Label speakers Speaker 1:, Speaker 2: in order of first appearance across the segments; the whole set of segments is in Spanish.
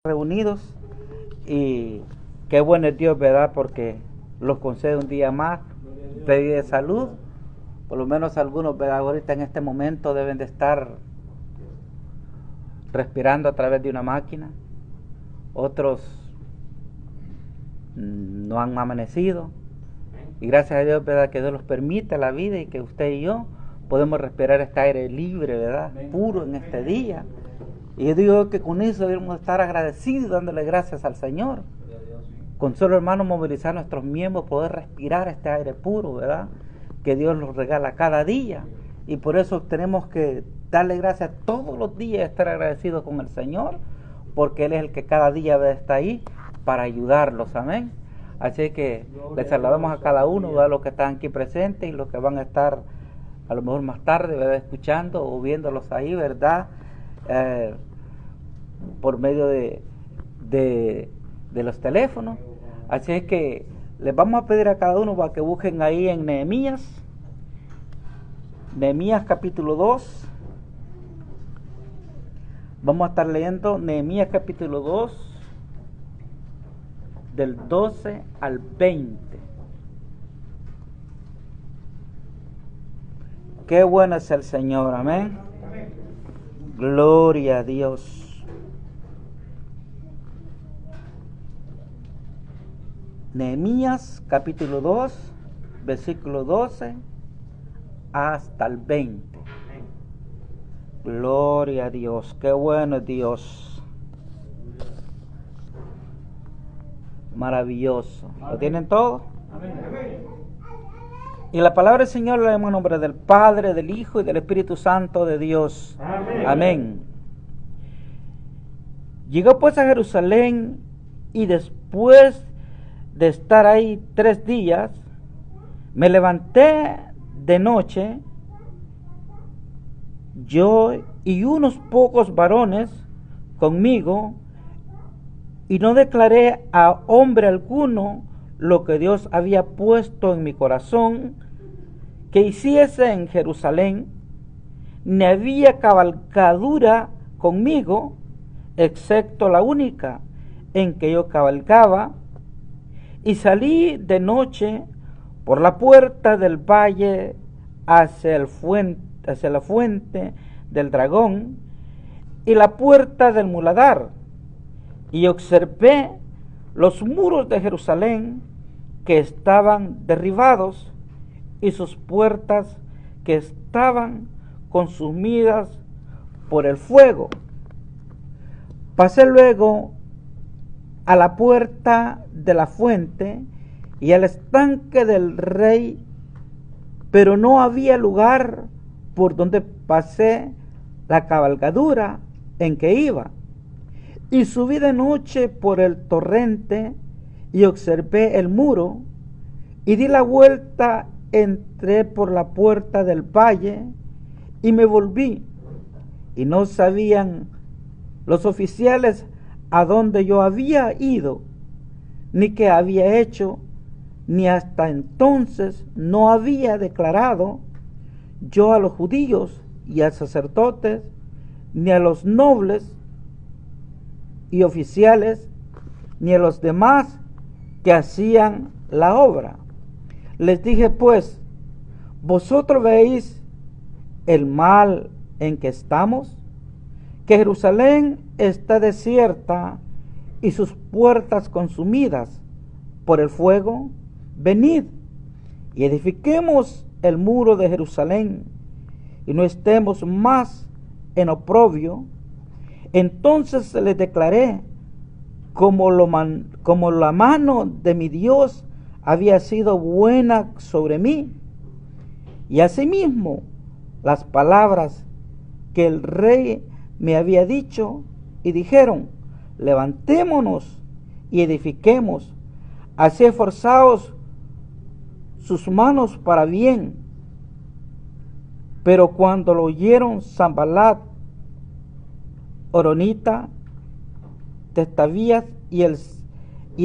Speaker 1: reunidos y qué bueno es Dios, ¿verdad? Porque los concede un día más de vida de salud. Por lo menos algunos, ¿verdad? Ahorita en este momento deben de estar respirando a través de una máquina. Otros no han amanecido. Y gracias a Dios, ¿verdad? Que Dios los permite la vida y que usted y yo podemos respirar este aire libre, ¿verdad? Puro en este día. Y yo digo que con eso debemos estar agradecidos, dándole gracias al Señor. Con solo, hermano, movilizar nuestros miembros, poder respirar este aire puro, ¿verdad? Que Dios nos regala cada día. Y por eso tenemos que darle gracias todos los días, estar agradecidos con el Señor, porque Él es el que cada día está ahí para ayudarlos, amén. Así que les saludamos a cada uno, ¿verdad? Los que están aquí presentes y los que van a estar a lo mejor más tarde, ¿verdad? Escuchando o viéndolos ahí, ¿verdad? Por medio de los teléfonos. Así es que les vamos a pedir a cada uno para que busquen ahí en Nehemías capítulo 2. Vamos a estar leyendo Nehemías capítulo 2 del 12 al 20. Qué bueno es el Señor, amén. Gloria a Dios. Nehemías capítulo 2, versículo 12 hasta el 20. Gloria a Dios, qué bueno es Dios. Maravilloso. ¿Lo tienen todo? Y la palabra del Señor la leemos en nombre del Padre, del Hijo y del Espíritu Santo de Dios. Amén. Llegó pues a Jerusalén y después de estar ahí 3 días, me levanté de noche, yo y unos pocos varones conmigo, y no declaré a hombre alguno lo que Dios había puesto en mi corazón que hiciese en Jerusalén, ni había cabalgadura conmigo, excepto la única en que yo cabalgaba, y salí de noche por la puerta del valle hacia la fuente del dragón y la puerta del muladar, y observé los muros de Jerusalén que estaban derribados y sus puertas que estaban consumidas por el fuego. Pasé luego a la puerta de la fuente y al estanque del rey, pero no había lugar por donde pasé la cabalgadura en que iba. Y subí de noche por el torrente y observé el muro, y di la vuelta, entré por la puerta del valle y me volví, y no sabían los oficiales a dónde yo había ido, ni qué había hecho, ni hasta entonces no había declarado yo a los judíos y a sacerdotes, ni a los nobles y oficiales, ni a los demás que hacían la obra. Les dije pues: ¿vosotros veis el mal en que estamos? Que Jerusalén está desierta y sus puertas consumidas por el fuego. Venid y edifiquemos el muro de Jerusalén y no estemos más en oprobio. Entonces les declaré como la mano de mi Dios había sido buena sobre mí, y asimismo las palabras que el rey me había dicho, y dijeron: levantémonos y edifiquemos. Así esforzaos sus manos para bien. Pero cuando lo oyeron Sanballat, Horonita, Testabías y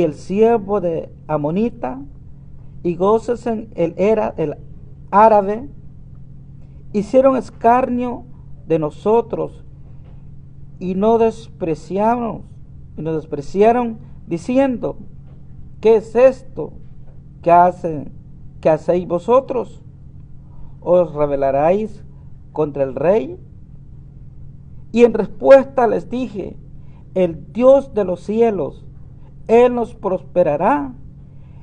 Speaker 1: el siervo de Amonita, y Gósesen el árabe, hicieron escarnio de nosotros y no despreciamos y nos despreciaron, diciendo: ¿qué es esto que hacéis vosotros? ¿Os rebelaréis contra el rey? Y en respuesta les dije: el Dios de los cielos, Él nos prosperará,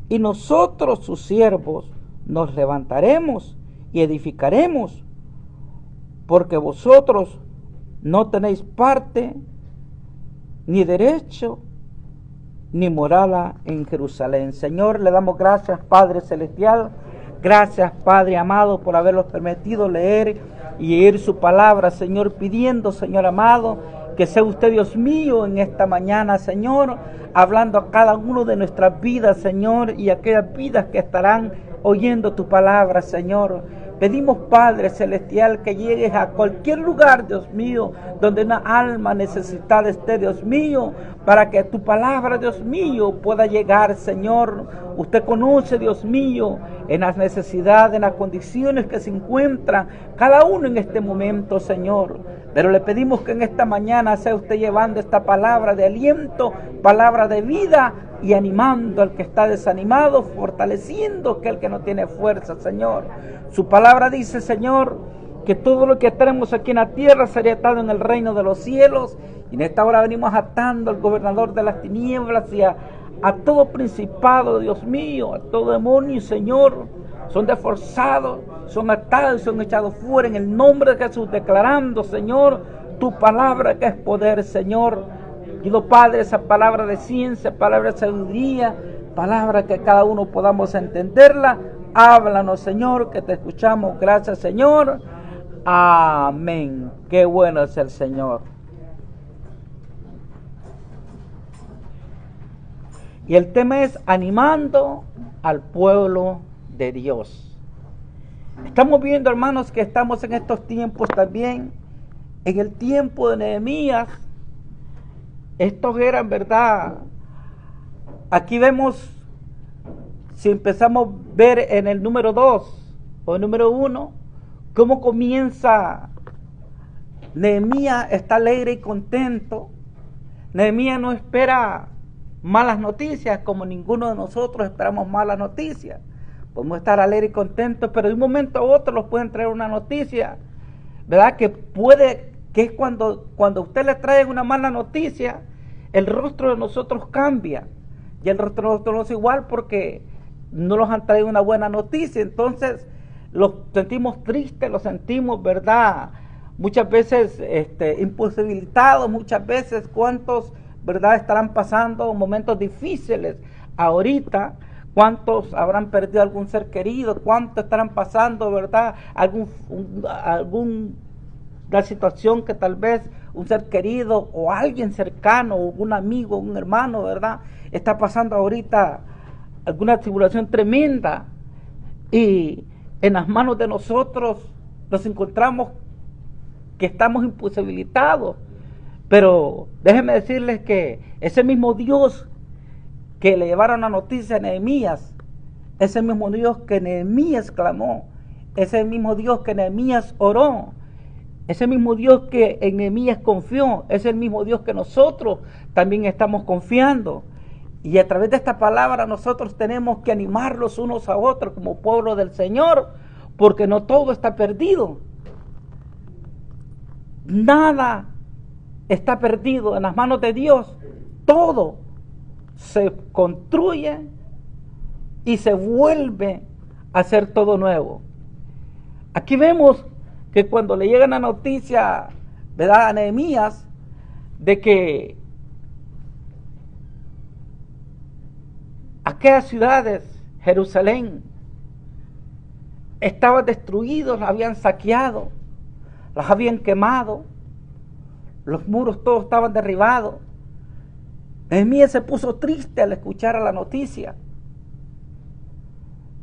Speaker 1: y nosotros sus siervos nos levantaremos y edificaremos, porque vosotros no tenéis parte, ni derecho, ni morada en Jerusalén. Señor, le damos gracias, Padre Celestial. Gracias, Padre amado, por habernos permitido leer y oír su palabra, Señor, pidiendo, Señor amado, que sea usted, Dios mío, en esta mañana, Señor, hablando a cada uno de nuestras vidas, Señor, y aquellas vidas que estarán oyendo tu palabra, Señor. Pedimos, Padre Celestial, que llegues a cualquier lugar, Dios mío, donde una alma necesitada esté, Dios mío, para que tu palabra, Dios mío, pueda llegar, Señor. Usted conoce, Dios mío, en las necesidades, en las condiciones que se encuentran cada uno en este momento, Señor. Pero le pedimos que en esta mañana sea usted llevando esta palabra de aliento, palabra de vida, y animando al que está desanimado, fortaleciendo a aquel que no tiene fuerza, Señor. Su palabra dice, Señor, que todo lo que tenemos aquí en la tierra sería atado en el reino de los cielos. Y en esta hora venimos atando al gobernador de las tinieblas y a todo principado, Dios mío, a todo demonio, Señor. Son desforzados, son atados y son echados fuera en el nombre de Jesús, declarando, Señor, tu palabra que es poder, Señor. Pido, Padre, esa palabra de ciencia, palabra de sabiduría, palabra que cada uno podamos entenderla. Háblanos, Señor, que te escuchamos. Gracias, Señor. Amén. Qué bueno es el Señor. Y el tema es animando al pueblo de Dios. Estamos viendo, hermanos, que estamos en estos tiempos también, en el tiempo de Nehemías. Estos eran, ¿verdad? Aquí vemos, si empezamos a ver en el número 2 o el número 1, cómo comienza Nehemías. Está alegre y contento. Nehemías no espera malas noticias, como ninguno de nosotros esperamos malas noticias. Podemos estar alegres y contentos, pero de un momento a otro nos pueden traer una noticia, ¿verdad? Que es cuando usted le trae una mala noticia, el rostro de nosotros cambia. Y el rostro de nosotros no es igual porque no nos han traído una buena noticia. Entonces los sentimos tristes, los sentimos, ¿verdad? Muchas veces imposibilitados, muchas veces cuántos, ¿verdad?, estarán pasando momentos difíciles ahorita. ¿Cuántos habrán perdido algún ser querido? ¿Cuántos estarán pasando, verdad, alguna situación que tal vez un ser querido o alguien cercano, o un amigo, un hermano, verdad, está pasando ahorita alguna tribulación tremenda? Y en las manos de nosotros nos encontramos que estamos imposibilitados. Pero déjenme decirles que ese mismo Dios que le llevaron la noticia a Nehemías, ese mismo Dios que Nehemías clamó, ese mismo Dios que Nehemías oró, ese mismo Dios que en Nehemías confió, es el mismo Dios que nosotros también estamos confiando. Y a través de esta palabra nosotros tenemos que animarlos unos a otros como pueblo del Señor, porque no todo está perdido. Nada está perdido en las manos de Dios. Todo se construye y se vuelve a hacer todo nuevo. Aquí vemos que cuando le llega la noticia, ¿verdad?, a Nehemías, de que aquellas ciudades, Jerusalén, estaban destruidas, las habían saqueado, las habían quemado, los muros todos estaban derribados. Nehemías se puso triste al escuchar la noticia.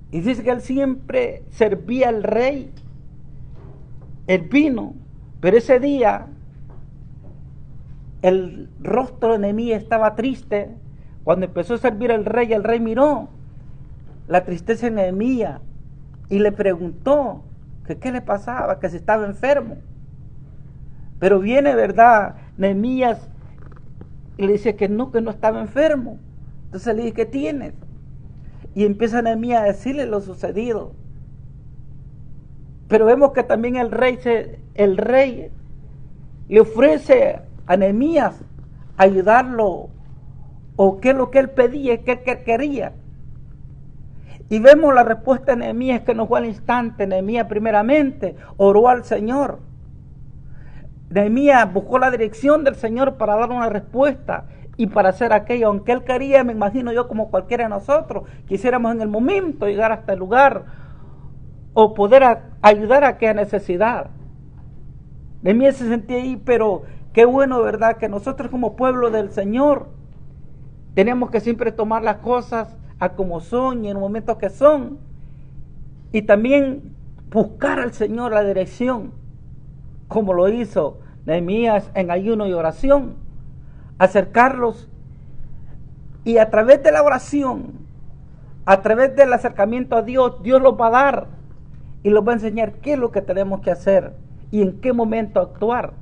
Speaker 1: Y dice que él siempre servía al rey el vino, pero ese día el rostro de Nehemías estaba triste. Cuando empezó a servir al rey, el rey miró la tristeza de Nehemías y le preguntó que qué le pasaba, que si estaba enfermo. Pero viene, ¿verdad?, Nehemías Y le dice que no estaba enfermo. Entonces le dice, ¿qué tienes? Y empieza Nehemías a decirle lo sucedido. Pero vemos que también el rey le ofrece a Nehemías ayudarlo, o qué es lo que él pedía, qué quería. Y vemos la respuesta de Nehemías, que no fue al instante. Nehemías primeramente oró al Señor. Nehemías buscó la dirección del Señor para dar una respuesta y para hacer aquello. Aunque él quería, me imagino yo, como cualquiera de nosotros, quisiéramos en el momento llegar hasta el lugar o poder ayudar a aquella necesidad. Nehemías se sentía ahí, pero qué bueno, ¿verdad?, que nosotros como pueblo del Señor tenemos que siempre tomar las cosas a como son y en el momento que son, y también buscar al Señor la dirección, como lo hizo Nehemías en ayuno y oración, acercarlos, y a través de la oración, a través del acercamiento a Dios, Dios los va a dar y los va a enseñar qué es lo que tenemos que hacer y en qué momento actuar,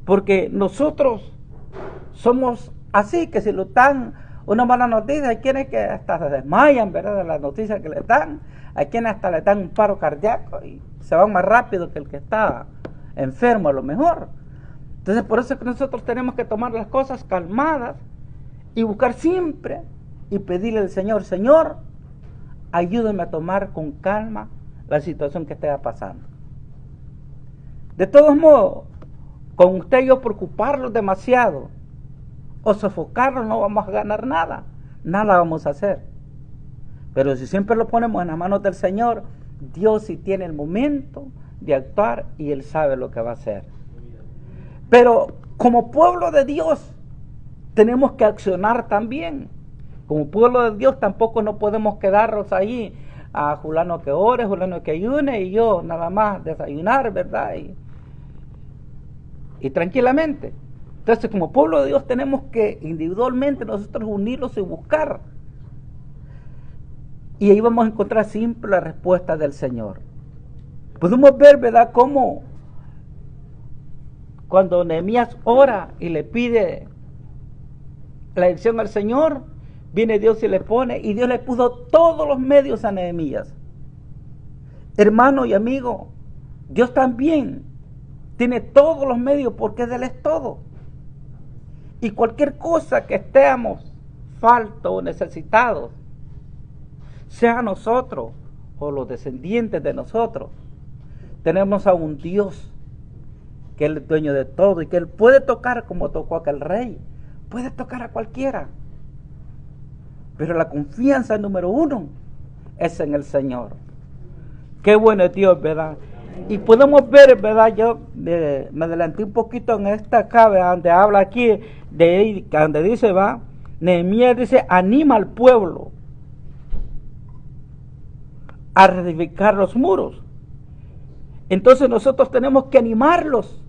Speaker 1: porque nosotros somos así, que si lo dan una mala noticia, hay quienes que hasta se desmayan, ¿verdad?, de las noticias que les dan. Hay quienes hasta le dan un paro cardíaco y se van más rápido que el que está enfermo a lo mejor. Entonces por eso es que nosotros tenemos que tomar las cosas calmadas y buscar siempre y pedirle al Señor, Señor, ayúdame a tomar con calma la situación que esté pasando. De todos modos, con usted y yo preocuparlos demasiado o sofocarlos, no vamos a ganar nada vamos a hacer. Pero si siempre lo ponemos en las manos del Señor, Dios sí tiene el momento de actuar y Él sabe lo que va a hacer. Pero como pueblo de Dios tenemos que accionar también. Como pueblo de Dios tampoco no podemos quedarnos ahí a fulano que ore, fulano que ayune y yo nada más desayunar, ¿verdad? Y tranquilamente. Entonces, como pueblo de Dios tenemos que individualmente nosotros unirnos y buscar. Y ahí vamos a encontrar siempre la respuesta del Señor. Podemos ver, ¿verdad?, cómo cuando Nehemías ora y le pide la dirección al Señor, viene Dios y le pone, y Dios le puso todos los medios a Nehemías. Hermano y amigo, Dios también tiene todos los medios porque de Él es todo. Y cualquier cosa que estemos faltos o necesitados, sea nosotros o los descendientes de nosotros, tenemos a un Dios que es el dueño de todo y que Él puede tocar como tocó a aquel rey, puede tocar a cualquiera. Pero la confianza número uno es en el Señor. Qué bueno es Dios, ¿verdad? Y podemos ver, ¿verdad? Yo me adelanté un poquito en esta acá, donde habla aquí, donde dice, va, Nehemías dice, anima al pueblo a reedificar los muros. Entonces nosotros tenemos que animarlos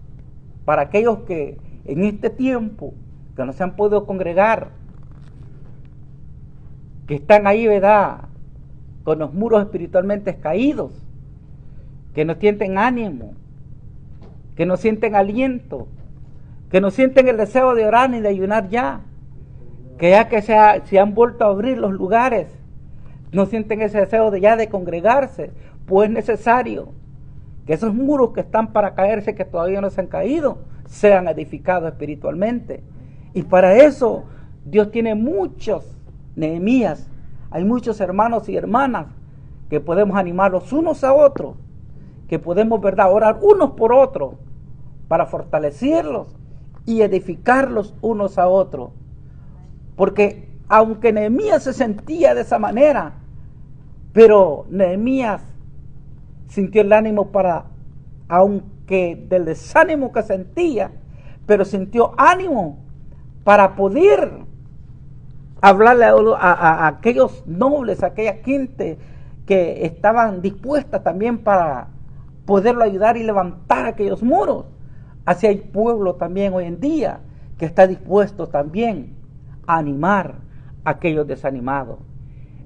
Speaker 1: para aquellos que en este tiempo que no se han podido congregar, que están ahí, ¿verdad?, con los muros espiritualmente caídos, que no sienten ánimo, que no sienten aliento, que no sienten el deseo de orar ni de ayunar ya, que ya que se han vuelto a abrir los lugares, no sienten ese deseo de ya de congregarse, pues es necesario que esos muros que están para caerse, que todavía no se han caído, sean edificados espiritualmente. Y para eso Dios tiene muchos Nehemías, hay muchos hermanos y hermanas que podemos animarlos unos a otros, que podemos, ¿verdad?, orar unos por otros para fortalecerlos y edificarlos unos a otros. Porque aunque Nehemías se sentía de esa manera, pero Nehemías sintió el ánimo aunque del desánimo que sentía, pero sintió ánimo para poder hablarle a aquellos nobles, a aquella gente que estaban dispuestas también para poderlo ayudar y levantar aquellos muros. Así hay pueblo también hoy en día que está dispuesto también a animar a aquellos desanimados.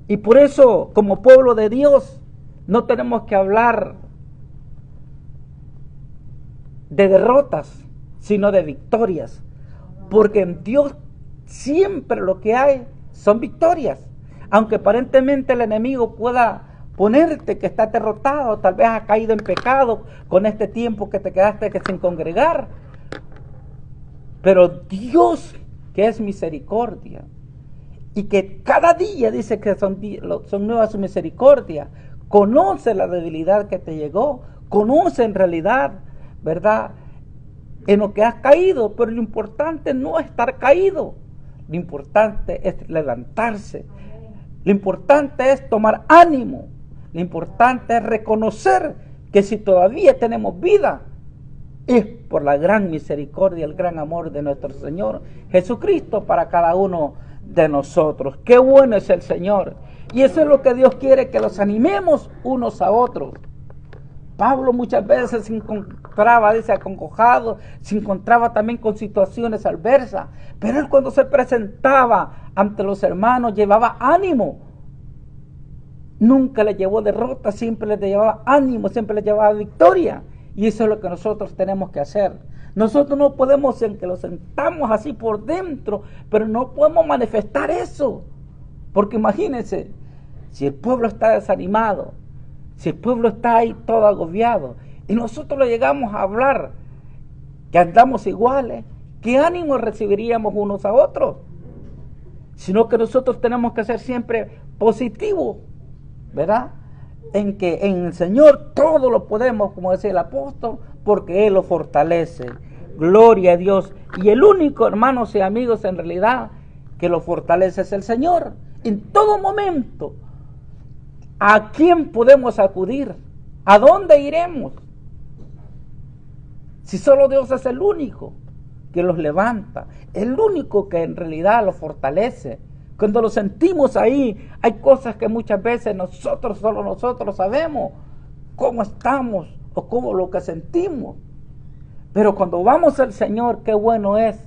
Speaker 1: Y por eso, como pueblo de Dios, no tenemos que hablar de derrotas, sino de victorias, porque Dios siempre lo que hay son victorias. Aunque aparentemente el enemigo pueda ponerte que está derrotado, tal vez has caído en pecado con este tiempo que te quedaste sin congregar. Pero Dios, que es misericordia, y que cada día dice que son nuevas su misericordia, conoce la debilidad que te llegó, conoce en realidad, ¿verdad?, en lo que has caído. Pero lo importante no es estar caído, lo importante es levantarse, lo importante es tomar ánimo, lo importante es reconocer que si todavía tenemos vida, es por la gran misericordia, el gran amor de nuestro Señor Jesucristo para cada uno de nosotros. Qué bueno es el Señor. Y eso es lo que Dios quiere, que los animemos unos a otros. Pablo muchas veces se encontraba, dice, acongojado, se encontraba también con situaciones adversas, pero él cuando se presentaba ante los hermanos llevaba ánimo. Nunca le llevó derrota, siempre le llevaba ánimo, siempre le llevaba victoria. Y eso es lo que nosotros tenemos que hacer. Nosotros no podemos, en que lo sentamos así por dentro, pero no podemos manifestar eso. Porque imagínense, si el pueblo está desanimado, si el pueblo está ahí todo agobiado, y nosotros le llegamos a hablar que andamos iguales, ¿qué ánimo recibiríamos unos a otros? Sino que nosotros tenemos que ser siempre positivos, ¿verdad? En que en el Señor todo lo podemos, como decía el apóstol, porque Él lo fortalece. Gloria a Dios. Y el único, hermanos y amigos, en realidad, que lo fortalece es el Señor. En todo momento, ¿a quién podemos acudir? ¿A dónde iremos? Si solo Dios es el único que los levanta, el único que en realidad los fortalece. Cuando lo sentimos ahí, hay cosas que muchas veces solo nosotros sabemos cómo estamos o cómo lo que sentimos. Pero cuando vamos al Señor, qué bueno es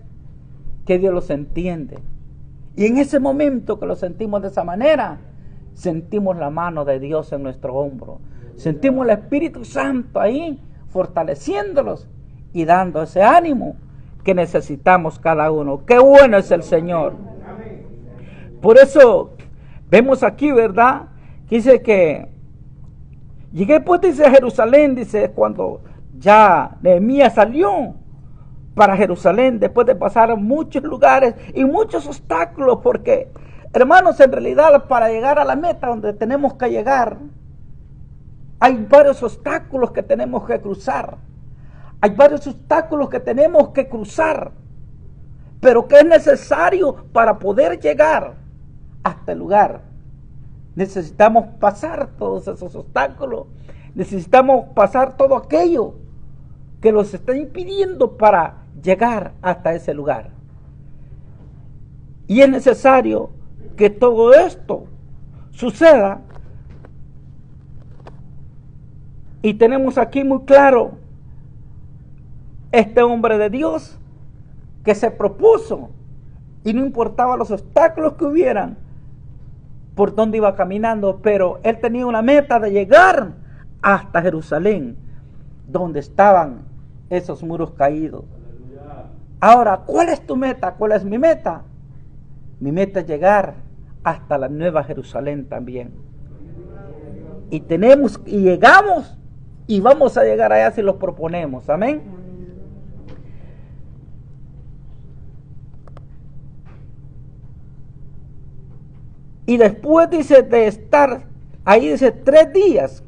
Speaker 1: que Dios los entiende. Y en ese momento que lo sentimos de esa manera, sentimos la mano de Dios en nuestro hombro. Sentimos el Espíritu Santo ahí, fortaleciéndolos y dando ese ánimo que necesitamos cada uno. Qué bueno es el Señor. Por eso vemos aquí, ¿verdad? Que dice que llegué pues, dice, a Jerusalén, dice, cuando ya Nehemías salió para Jerusalén, después de pasar muchos lugares y muchos obstáculos, porque, hermanos, en realidad para llegar a la meta donde tenemos que llegar, hay varios obstáculos que tenemos que cruzar. Hay varios obstáculos que tenemos que cruzar, pero que es necesario para poder llegar hasta el lugar. Necesitamos pasar todos esos obstáculos, necesitamos pasar todo aquello que nos está impidiendo para llegar hasta ese lugar. Y es necesario que todo esto suceda. Y tenemos aquí muy claro este hombre de Dios que se propuso, y no importaba los obstáculos que hubieran, por donde iba caminando, pero él tenía una meta de llegar hasta Jerusalén, donde estaban esos muros caídos. Ahora, ¿cuál es tu meta? ¿Cuál es mi meta? Mi meta es llegar hasta la Nueva Jerusalén también. Y llegamos y vamos a llegar allá si los proponemos. Amén. Y después dice de estar ahí, dice 3 días.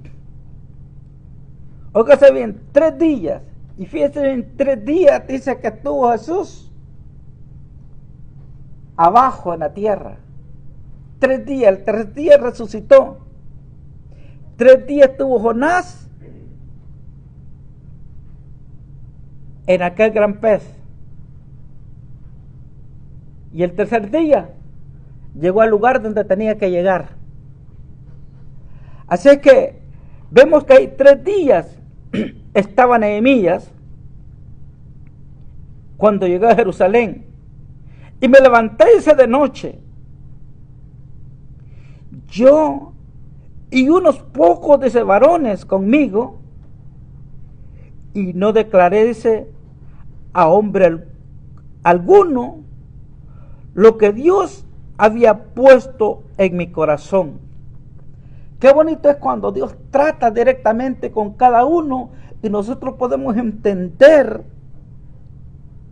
Speaker 1: Óigase bien, 3 días. Y fíjese bien, 3 días dice que estuvo Jesús abajo en la tierra. 3 días, el 3 días resucitó. 3 días estuvo Jonás en aquel gran pez. Y el 3er día llegó al lugar donde tenía que llegar. Así que vemos que hay 3 días estaba Nehemías cuando llegó a Jerusalén. Y me levanté ese de noche, yo y unos pocos de varones conmigo, y no declaré, dice, a hombre alguno lo que Dios había puesto en mi corazón. Qué bonito es cuando Dios trata directamente con cada uno y nosotros podemos entender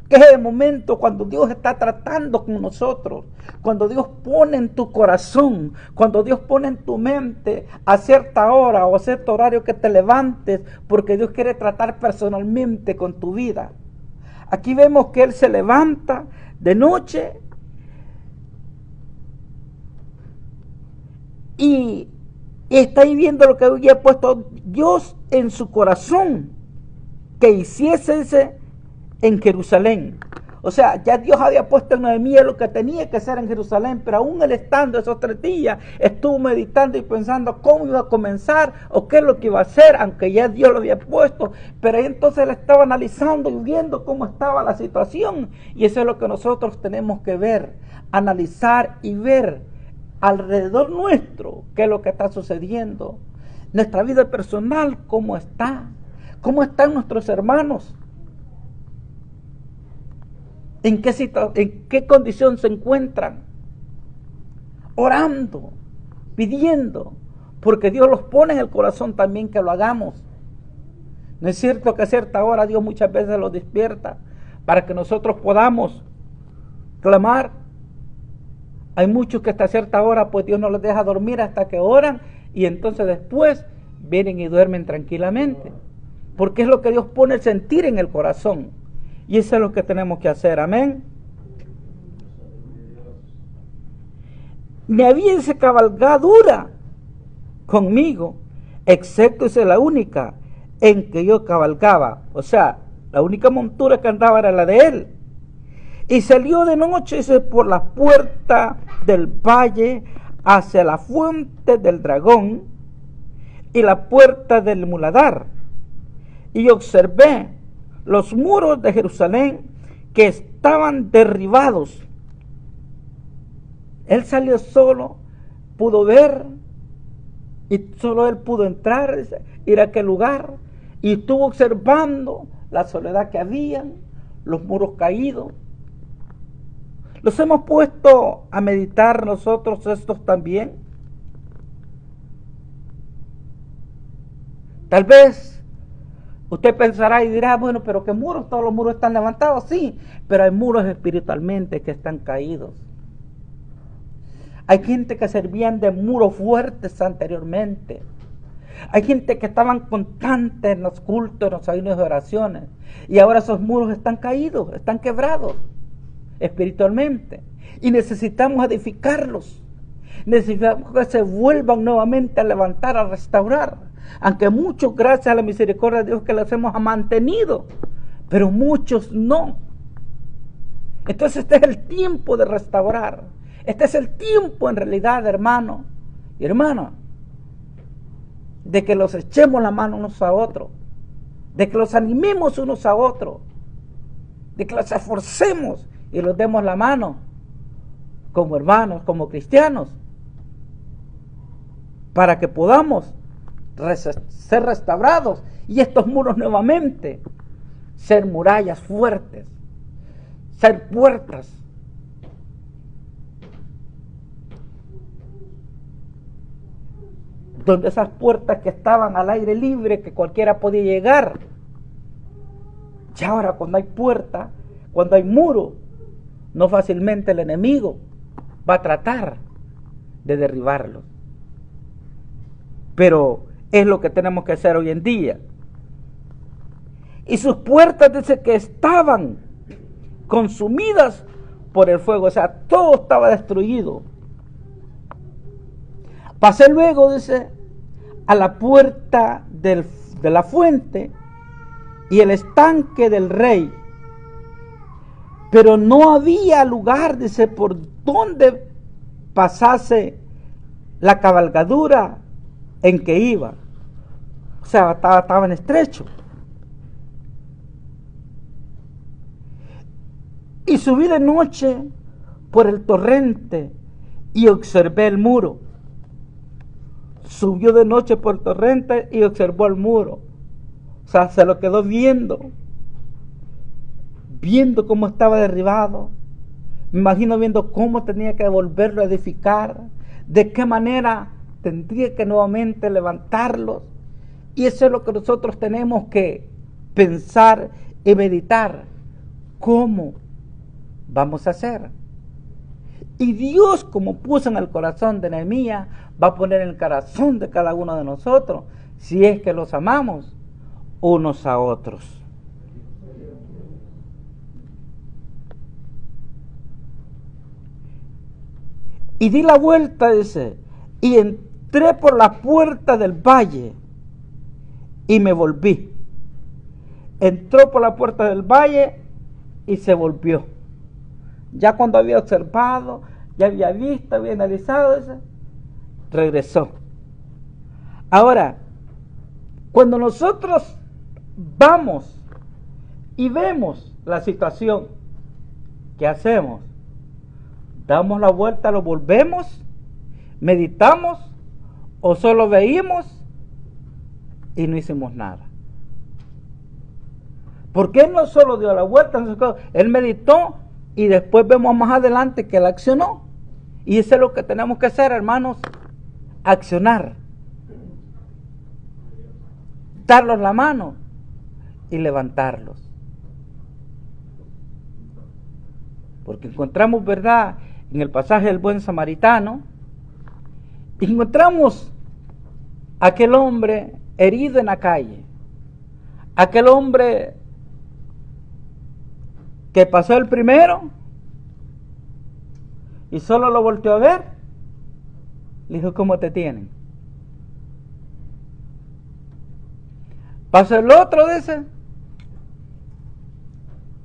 Speaker 1: que es el momento cuando Dios está tratando con nosotros, cuando Dios pone en tu corazón, cuando Dios pone en tu mente a cierta hora o a cierto horario que te levantes, porque Dios quiere tratar personalmente con tu vida. Aquí vemos que Él se levanta de noche y está ahí viendo lo que había puesto Dios en su corazón, que hiciese en Jerusalén. O sea, ya Dios había puesto en Nehemías lo que tenía que hacer en Jerusalén, pero aún él estando esos 3 días, estuvo meditando y pensando cómo iba a comenzar o qué es lo que iba a hacer, aunque ya Dios lo había puesto, pero entonces él estaba analizando y viendo cómo estaba la situación, y eso es lo que nosotros tenemos que ver, analizar y ver alrededor nuestro qué es lo que está sucediendo, nuestra vida personal, cómo están nuestros hermanos, en qué condición se encuentran, orando, pidiendo, porque Dios los pone en el corazón también que lo hagamos. No es cierto que a cierta hora Dios muchas veces los despierta para que nosotros podamos clamar. Hay muchos que hasta cierta hora pues Dios no les deja dormir hasta que oran y entonces después vienen y duermen tranquilamente, porque es lo que Dios pone el sentir en el corazón. Y eso es lo que tenemos que hacer, amén. Me habíase cabalgadura conmigo, excepto esa es la única en que yo cabalgaba. O sea, la única montura que andaba era la de él. Y salió de noche por la puerta del valle hacia la fuente del dragón y la puerta del muladar. Y observé los muros de Jerusalén que estaban derribados. Él salió solo, pudo ver, y solo él pudo entrar, ir a aquel lugar, y estuvo observando la soledad que habían, los muros caídos. Los hemos puesto a meditar nosotros estos también. Tal vez usted pensará y dirá, bueno, pero ¿qué muros? Todos los muros están levantados, sí, pero hay muros espiritualmente que están caídos. Hay gente que servían de muros fuertes anteriormente. Hay gente que estaban constantes en los cultos, en los ayunos de oraciones, y ahora esos muros están caídos, están quebrados espiritualmente, y necesitamos edificarlos. Necesitamos que se vuelvan nuevamente a levantar, a restaurar. Aunque muchos, gracias a la misericordia de Dios, que los hemos mantenido, pero muchos no. Entonces este es el tiempo de restaurar. Este es el tiempo en realidad, hermano y hermana, de que los echemos la mano unos a otros, de que los animemos unos a otros, de que los esforcemos y los demos la mano como hermanos, como cristianos, para que podamos ser restaurados y estos muros nuevamente ser murallas fuertes, ser puertas. Donde esas puertas que estaban al aire libre, que cualquiera podía llegar, y ahora cuando hay puerta, cuando hay muro, no fácilmente el enemigo va a tratar de derribarlos. Pero es lo que tenemos que hacer hoy en día. Y sus puertas dice que estaban consumidas por el fuego, o sea, todo estaba destruido. Pasé luego, dice, a la puerta de la fuente y el estanque del rey, pero no había lugar, dice, por donde pasase la cabalgadura en que iba. O sea, estaba en estrecho. Y subí de noche por el torrente y observé el muro. Subió de noche por el torrente y observó el muro. O sea, se lo quedó viendo cómo estaba derribado, Me imagino viendo cómo tenía que volverlo a edificar, de qué manera tendría que nuevamente levantarlos. Y eso es lo que nosotros tenemos que pensar y meditar. ¿Cómo vamos a hacer? Y Dios, como puso en el corazón de Nehemías, va a poner en el corazón de cada uno de nosotros, si es que los amamos unos a otros. Y di la vuelta, dice, y entré por la puerta del valle y me volví. Entró por la puerta del valle y se volvió. Ya cuando había observado, ya había visto, había analizado, dice, regresó. Ahora, cuando nosotros vamos y vemos la situación, ¿qué hacemos? ¿Damos la vuelta, lo volvemos, meditamos o solo veíamos y no hicimos nada? Porque Él no solo dio la vuelta, Él meditó y después vemos más adelante que Él accionó. Y eso es lo que tenemos que hacer, hermanos, accionar, darlos la mano y levantarlos. Porque encontramos, ¿verdad?, en el pasaje del buen samaritano, encontramos a aquel hombre herido en la calle, aquel hombre que pasó el primero y solo lo volteó a ver, le dijo, ¿cómo te tienen? Pasó el otro de ese,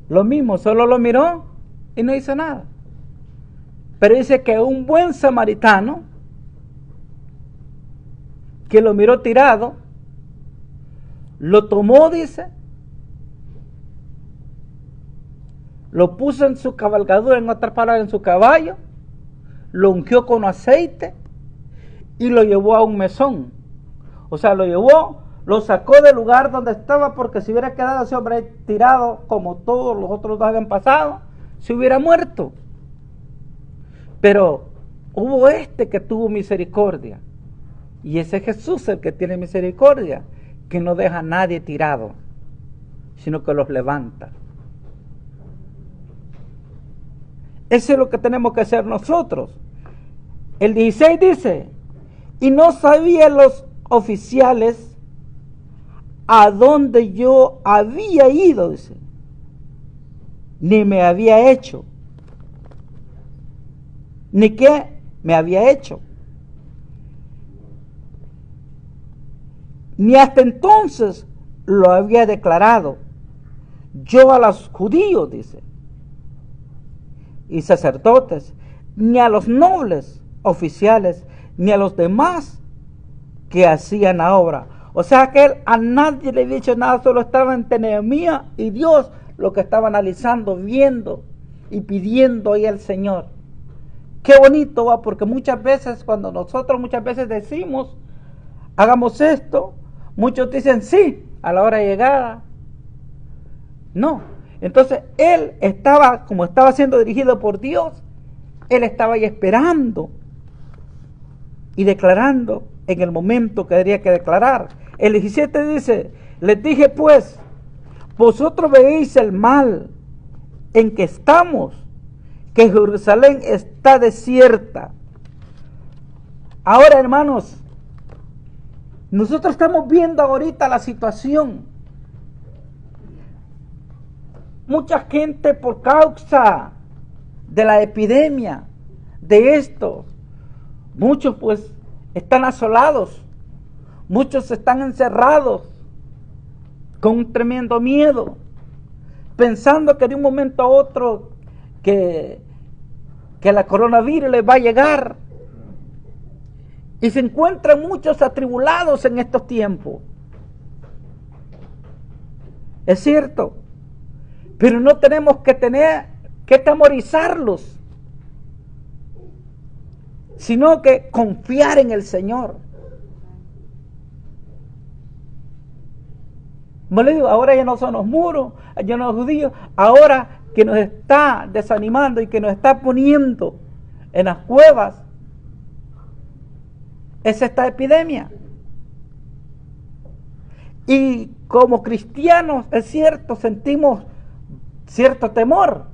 Speaker 1: lo mismo, solo lo miró y no hizo nada. Pero dice que un buen samaritano que lo miró tirado, lo tomó, dice, lo puso en su cabalgadura, en otras palabras, en su caballo, lo ungió con aceite y lo llevó a un mesón. O sea, lo sacó del lugar donde estaba, porque si hubiera quedado ese hombre tirado como todos los otros dos habían pasado, se hubiera muerto. Pero hubo que tuvo misericordia, y ese es Jesús el que tiene misericordia, que no deja a nadie tirado, sino que los levanta. Eso es lo que tenemos que hacer nosotros. El 16 dice, y no sabían los oficiales a dónde yo había ido, dice, ni me había hecho, ni qué me había hecho, ni hasta entonces lo había declarado yo a los judíos, dice, y sacerdotes, ni a los nobles oficiales, ni a los demás que hacían la obra. O sea que él a nadie le había dicho nada, solo estaba entre Nehemías y Dios, lo que estaba analizando, viendo y pidiendo ahí al Señor. Qué bonito va, porque muchas veces cuando nosotros decimos, hagamos esto, muchos dicen sí a la hora de llegada. No. Entonces él estaba, como estaba siendo dirigido por Dios, él estaba ahí esperando y declarando en el momento que tenía que declarar. El 17 dice, les dije pues, vosotros veis el mal en que estamos, que Jerusalén está desierta. Ahora, hermanos, nosotros estamos viendo ahorita la situación. Mucha gente, por causa de la epidemia, de esto, muchos pues están asolados, muchos están encerrados con un tremendo miedo, pensando que de un momento a otro que la coronavirus les va a llegar, y se encuentran muchos atribulados en estos tiempos. Es cierto, pero no tenemos que atemorizarlos, sino que confiar en el Señor. Como le digo, ahora ya no son los muros, ya no los judíos, ahora que nos está desanimando y que nos está poniendo en las cuevas es esta epidemia. Y como cristianos, es cierto, sentimos cierto temor,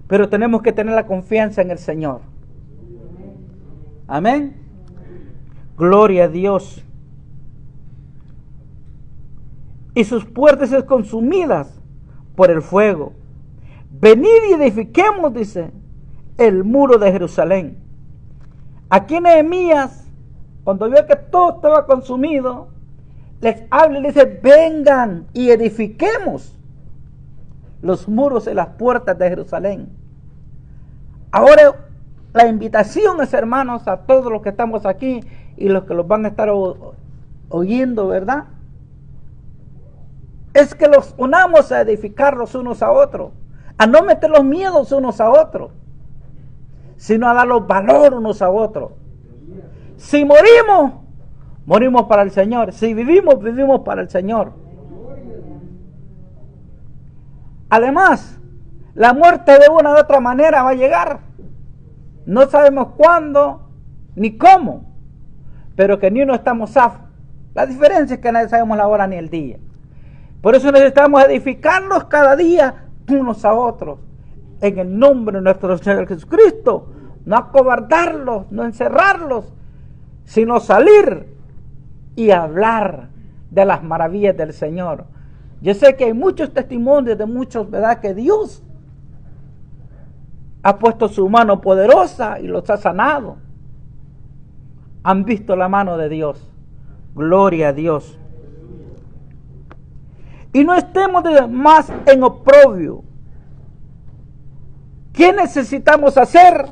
Speaker 1: pero tenemos que tener la confianza en el Señor. Amén. Gloria a Dios. Y sus puertas son consumidas por el fuego. Venid y edifiquemos, dice, el muro de Jerusalén. Aquí Nehemías, cuando vio que todo estaba consumido, les habla y les dice: vengan y edifiquemos los muros y las puertas de Jerusalén. Ahora la invitación es, hermanos, a todos los que estamos aquí y los que los van a estar oyendo, ¿verdad?, es que los unamos a edificar los unos a otros, a no meter los miedos unos a otros, sino a dar los valor unos a otros. Si morimos, morimos para el Señor. Si vivimos, vivimos para el Señor. Además, la muerte de una u otra manera va a llegar. No sabemos cuándo ni cómo, pero que ni uno estamos zafos. La diferencia es que no sabemos la hora ni el día. Por eso necesitamos edificarnos cada día unos a otros, en el nombre de nuestro Señor Jesucristo. No acobardarlos, no encerrarlos, sino salir y hablar de las maravillas del Señor. Yo sé que hay muchos testimonios de muchos, ¿verdad?, que Dios ha puesto su mano poderosa y los ha sanado. Han visto la mano de Dios. Gloria a Dios. Y no estemos más en oprobio. ¿Qué necesitamos hacer?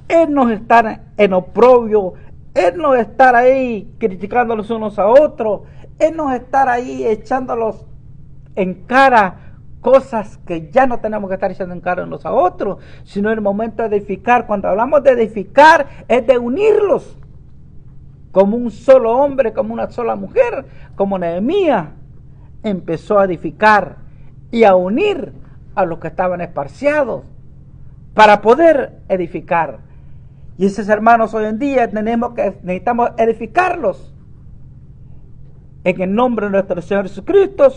Speaker 1: Es no estar en oprobio, es no estar ahí criticándolos unos a otros, es no estar ahí echándolos en cara cosas que ya no tenemos que estar echando en cara unos a otros, sino en el momento de edificar. Cuando hablamos de edificar, es de unirlos como un solo hombre, como una sola mujer, como Nehemías empezó a edificar y a unir a los que estaban esparciados para poder edificar. Y esos hermanos, hoy en día necesitamos edificarlos en el nombre de nuestro Señor Jesucristo.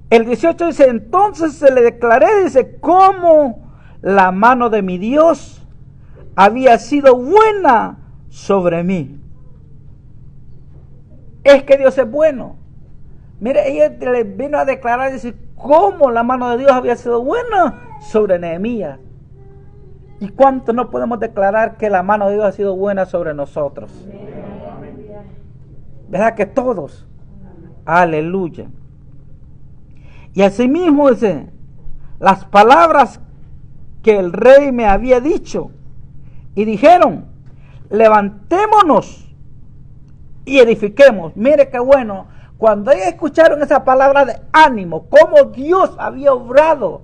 Speaker 1: El 18 dice: entonces se le declaré, dice, cómo la mano de mi Dios había sido buena sobre mí. Es que Dios es bueno. Mire, ella le vino a declarar, dice, cómo la mano de Dios había sido buena sobre Nehemías. ¿Y cuánto no podemos declarar que la mano de Dios ha sido buena sobre nosotros? ¿Verdad que todos? Aleluya. Y asimismo dice, las palabras que el rey me había dicho, y dijeron, levantémonos y edifiquemos. Mire qué bueno, cuando ellos escucharon esa palabra de ánimo, cómo Dios había obrado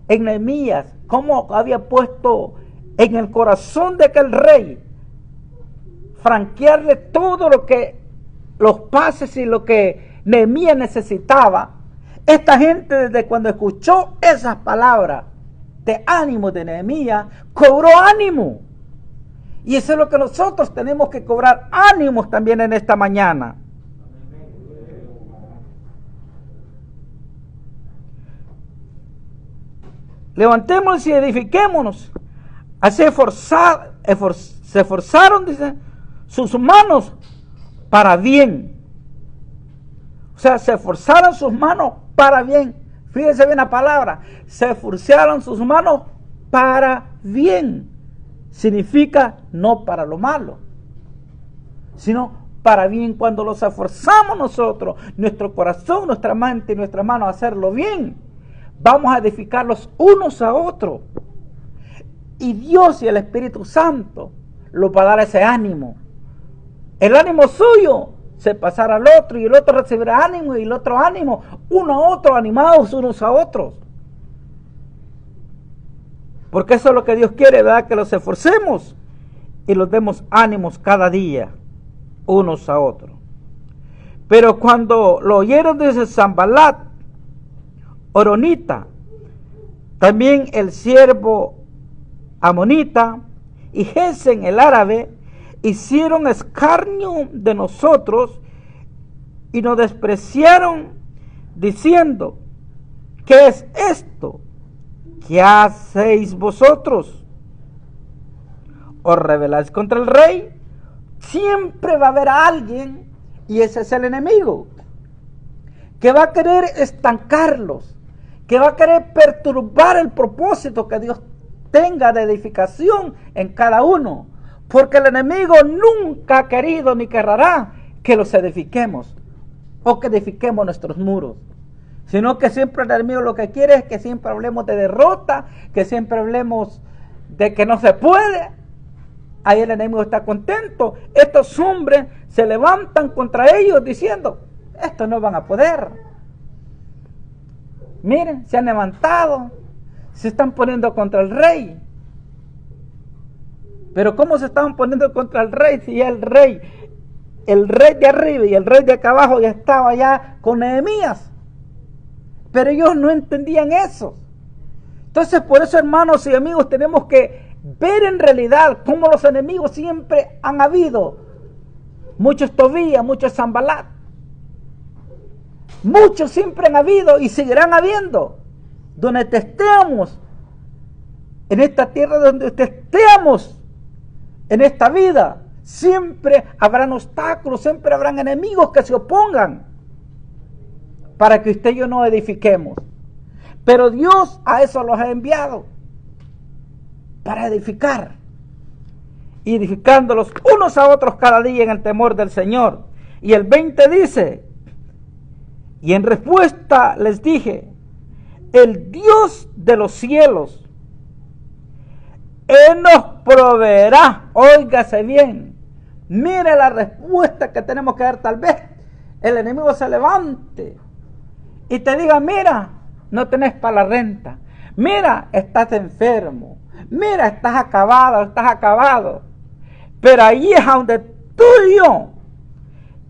Speaker 1: en Nehemías, cómo había puesto en el corazón de aquel rey franquearle todo lo que, los pases y lo que Nehemías necesitaba. Esta gente, desde cuando escuchó esas palabras de ánimo de Nehemías, cobró ánimo. Y eso es lo que nosotros tenemos que cobrar ánimos también en esta mañana. Levantémonos y edifiquémonos. Así se esforzaron, dice, sus manos para bien. O sea, se esforzaron sus manos para bien. Fíjense bien la palabra. Se esforzaron sus manos para bien. Significa no para lo malo, sino para bien. Cuando los esforzamos nosotros, nuestro corazón, nuestra mente y nuestra mano a hacerlo bien, vamos a edificarlos unos a otros. Y Dios y el Espíritu Santo lo va a dar ese ánimo. El ánimo suyo se pasará al otro y el otro recibirá ánimo y el otro ánimo, uno a otro, animados unos a otros. Porque eso es lo que Dios quiere, ¿verdad? Que los esforcemos y los demos ánimos cada día, unos a otros. Pero cuando lo oyeron desde Sanballat, Horonita, también el siervo amonita y Gesem el árabe, hicieron escarnio de nosotros y nos despreciaron, diciendo: ¿qué es esto? ¿Qué hacéis vosotros? ¿Os rebeláis contra el rey? Siempre va a haber alguien, y ese es el enemigo, que va a querer estancarlos, que va a querer perturbar el propósito que Dios tenga de edificación en cada uno, porque el enemigo nunca ha querido ni querrá que los edifiquemos o que edifiquemos nuestros muros, sino que siempre el enemigo lo que quiere es que siempre hablemos de derrota, que siempre hablemos de que no se puede. Ahí el enemigo está contento. Estos hombres se levantan contra ellos diciendo: estos no van a poder. Miren, se han levantado, se están poniendo contra el rey. Pero ¿cómo se estaban poniendo contra el rey si ya el rey de arriba y el rey de acá abajo ya estaba ya con Nehemías? Pero ellos no entendían eso. Entonces, por eso, hermanos y amigos, tenemos que ver en realidad cómo los enemigos siempre han habido. Muchos Tobías, muchos Sanballat. Muchos siempre han habido y seguirán habiendo. Donde estemos, en esta tierra donde estemos, en esta vida, siempre habrán obstáculos, siempre habrán enemigos que se opongan para que usted y yo no edifiquemos. Pero Dios a eso los ha enviado, para edificar, y edificándolos unos a otros cada día en el temor del Señor. Y el 20 dice: y en respuesta les dije: el Dios de los cielos, Él nos proveerá. Óigase bien, mire la respuesta que tenemos que dar. Tal vez el enemigo se levante y te diga: mira, no tenés para la renta, mira, estás enfermo, mira, estás acabado, estás acabado. Pero ahí es donde tú y yo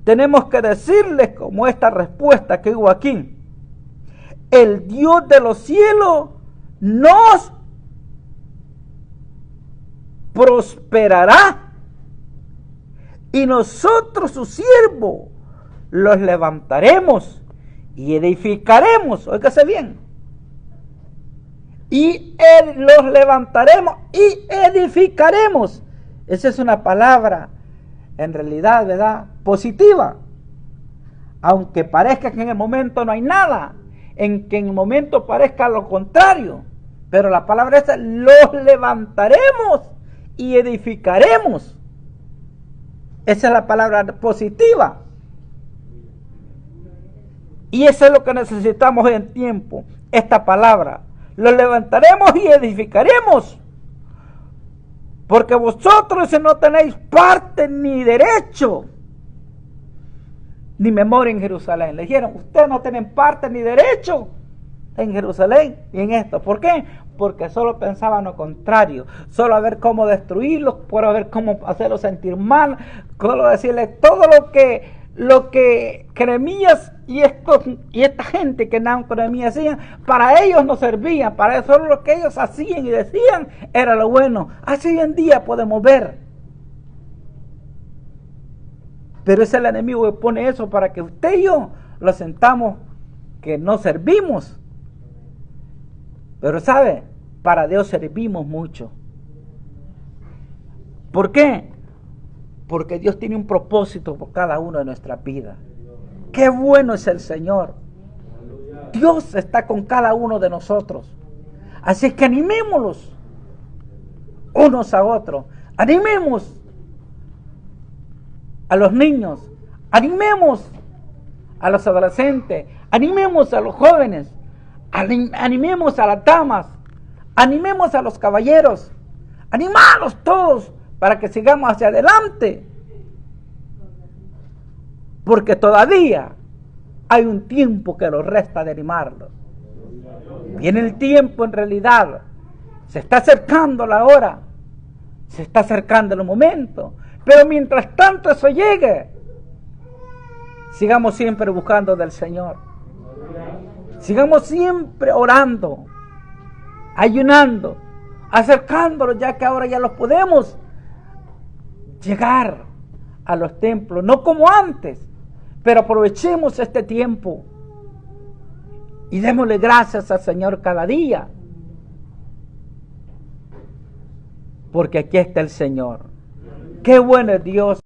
Speaker 1: tenemos que decirles, como esta respuesta que hubo aquí: el Dios de los cielos nos prosperará, y nosotros, sus siervos, los levantaremos y edificaremos. Óigase bien. Y los levantaremos y edificaremos. Esa es una palabra, en realidad, ¿verdad?, positiva. Aunque parezca que en el momento no hay nada, en que en el momento parezca lo contrario, pero la palabra es: los levantaremos y edificaremos. Esa es la palabra positiva. Y eso es lo que necesitamos hoy en tiempo, esta palabra: los levantaremos y edificaremos. Porque vosotros no tenéis parte ni derecho ni memoria en Jerusalén. Le dijeron: ustedes no tienen parte ni derecho en Jerusalén y en esto. ¿Por qué? Porque solo pensaban lo contrario, solo a ver cómo destruirlos, por a ver cómo hacerlos sentir mal, solo decirles todo lo que Nehemías y esta gente que andaban con Nehemías hacían, para ellos no servían, para eso solo lo que ellos hacían y decían era lo bueno. Así hoy en día podemos ver. Pero es el enemigo que pone eso para que usted y yo lo sentamos que no servimos. Pero ¿sabe? Para Dios servimos mucho. ¿Por qué? Porque Dios tiene un propósito por cada uno de nuestras vidas. ¡Qué bueno es el Señor! Dios está con cada uno de nosotros. Así es que animémoslos unos a otros. Animemos a los niños, animemos a los adolescentes, animemos a los jóvenes, animemos a las damas, animemos a los caballeros, animalos todos para que sigamos hacia adelante, porque todavía hay un tiempo que nos resta de animarlos. Viene el tiempo, en realidad se está acercando la hora, se está acercando el momento, pero mientras tanto eso llegue, sigamos siempre buscando del Señor. Sigamos siempre orando, ayunando, acercándolos, ya que ahora ya los podemos llegar a los templos, no como antes, pero aprovechemos este tiempo y démosle gracias al Señor cada día, porque aquí está el Señor. Qué bueno es Dios.